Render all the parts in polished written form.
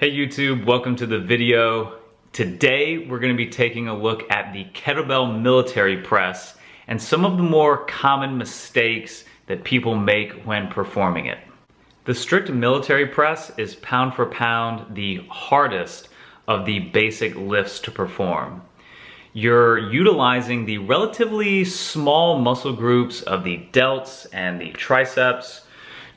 Hey YouTube, welcome to the video. Today we're going to be taking a look at the kettlebell military press and some of the more common mistakes that people make when performing it. The strict military press is pound for pound the hardest of the basic lifts to perform. You're utilizing the relatively small muscle groups of the delts and the triceps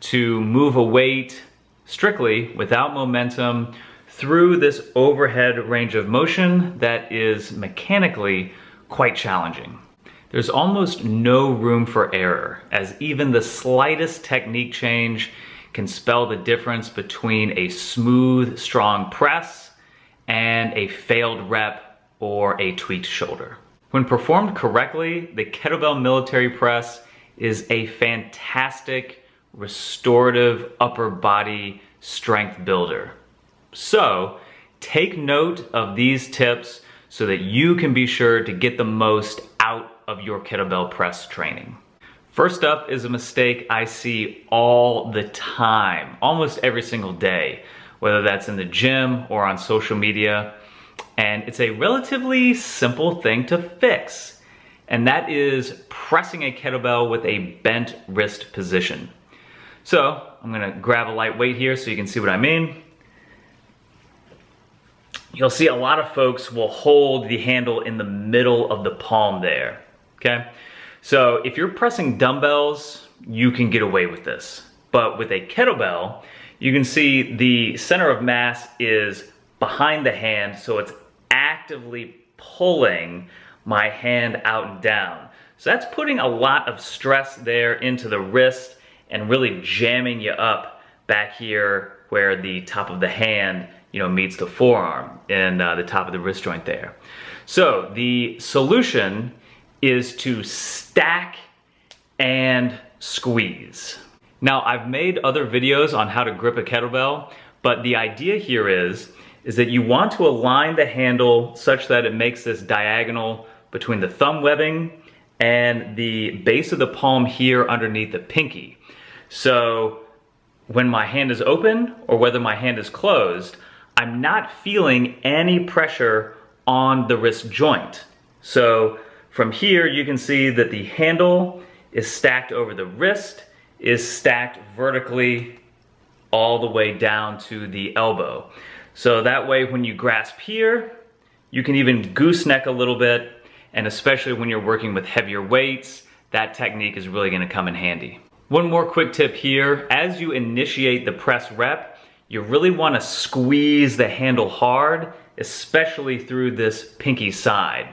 to move a weight strictly without momentum through this overhead range of motion that is mechanically quite challenging. There's almost no room for error, as even the slightest technique change can spell the difference between a smooth, strong press and a failed rep or a tweaked shoulder. When performed correctly, the kettlebell military press is a fantastic restorative upper body strength builder. So take note of these tips so that you can be sure to get the most out of your kettlebell press training. First up is a mistake I see all the time, almost every single day, whether that's in the gym or on social media. And it's a relatively simple thing to fix. And that is pressing a kettlebell with a bent wrist position. So I'm gonna grab a light weight here so you can see what I mean. You'll see a lot of folks will hold the handle in the middle of the palm there, okay? So if you're pressing dumbbells, you can get away with this. But with a kettlebell, you can see the center of mass is behind the hand, so it's actively pulling my hand out and down. So that's putting a lot of stress there into the wrist and really jamming you up back here where the top of the hand, meets the forearm and the top of the wrist joint there. So the solution is to stack and squeeze. Now, I've made other videos on how to grip a kettlebell, but the idea here is that you want to align the handle such that it makes this diagonal between the thumb webbing and the base of the palm here underneath the pinky. So when my hand is open or whether my hand is closed, I'm not feeling any pressure on the wrist joint. So from here you can see that the handle is stacked over the wrist, is stacked vertically all the way down to the elbow. So that way when you grasp here, you can even gooseneck a little bit, and especially when you're working with heavier weights, that technique is really gonna come in handy. One more quick tip here, as you initiate the press rep, you really want to squeeze the handle hard, especially through this pinky side,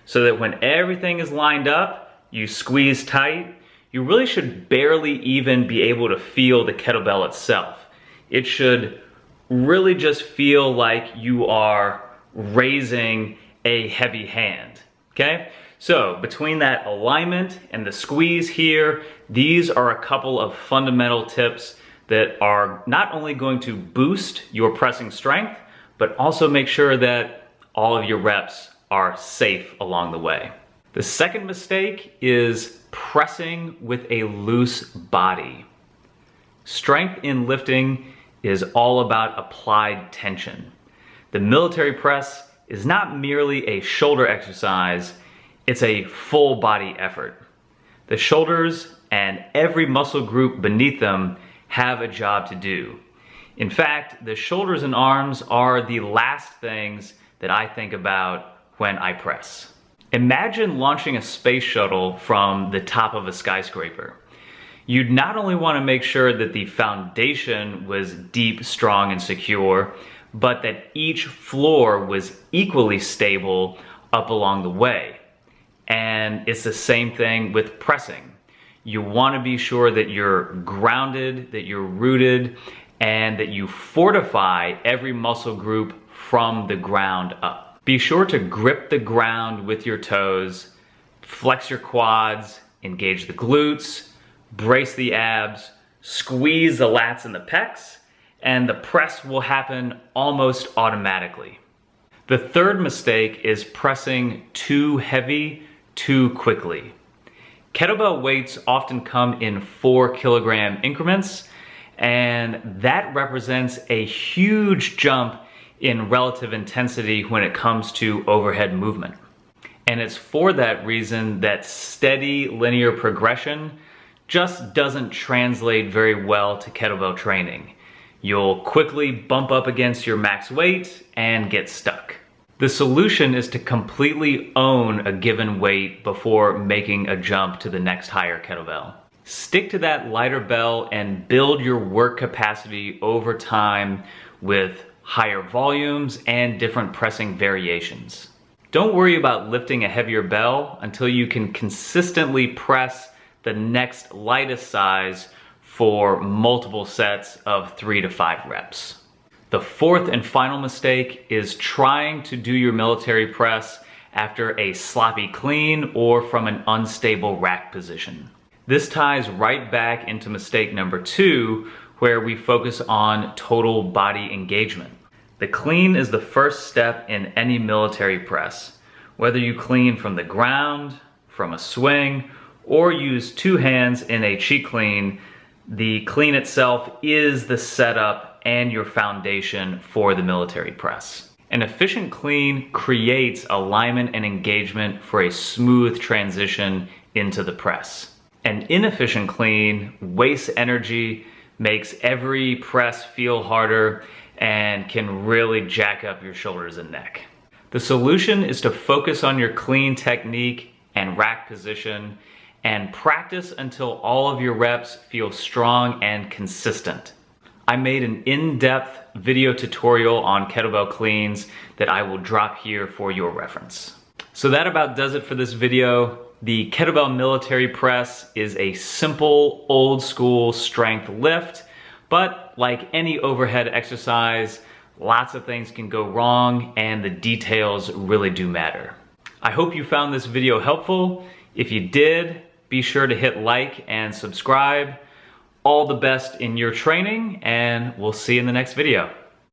so that when everything is lined up, you squeeze tight. You really should barely even be able to feel the kettlebell itself. It should really just feel like you are raising a heavy hand, okay? So between that alignment and the squeeze here, these are a couple of fundamental tips that are not only going to boost your pressing strength, but also make sure that all of your reps are safe along the way. The second mistake is pressing with a loose body. Strength in lifting is all about applied tension. The military press is not merely a shoulder exercise, it's a full body effort. The shoulders and every muscle group beneath them have a job to do. In fact, the shoulders and arms are the last things that I think about when I press. Imagine launching a space shuttle from the top of a skyscraper. You'd not only want to make sure that the foundation was deep, strong, and secure, but that each floor was equally stable up along the way. And it's the same thing with pressing. You want to be sure that you're grounded, that you're rooted, and that you fortify every muscle group from the ground up. Be sure to grip the ground with your toes, flex your quads, engage the glutes, brace the abs, squeeze the lats and the pecs, and the press will happen almost automatically. The third mistake is pressing too heavy too quickly. Kettlebell weights often come in 4 kilogram increments, And that represents a huge jump in relative intensity when it comes to overhead movement. And it's for that reason that steady linear progression just doesn't translate very well to kettlebell training. You'll quickly bump up against your max weight and get stuck. The solution is to completely own a given weight before making a jump to the next higher kettlebell. Stick to that lighter bell and build your work capacity over time with higher volumes and different pressing variations. Don't worry about lifting a heavier bell until you can consistently press the next lightest size for multiple sets of 3 to 5 reps. The fourth and final mistake is trying to do your military press after a sloppy clean or from an unstable rack position. This ties right back into mistake number 2, where we focus on total body engagement. The clean is the first step in any military press. Whether you clean from the ground, from a swing, or use 2 hands in a cheat clean, the clean itself is the setup and your foundation for the military press. An efficient clean creates alignment and engagement for a smooth transition into the press. An inefficient clean wastes energy, makes every press feel harder, and can really jack up your shoulders and neck. The solution is to focus on your clean technique and rack position and practice until all of your reps feel strong and consistent. I made an in-depth video tutorial on kettlebell cleans that I will drop here for your reference. So that about does it for this video. The kettlebell military press is a simple, old school strength lift, but like any overhead exercise, lots of things can go wrong and the details really do matter. I hope you found this video helpful. If you did, be sure to hit like and subscribe. All the best in your training, and we'll see you in the next video.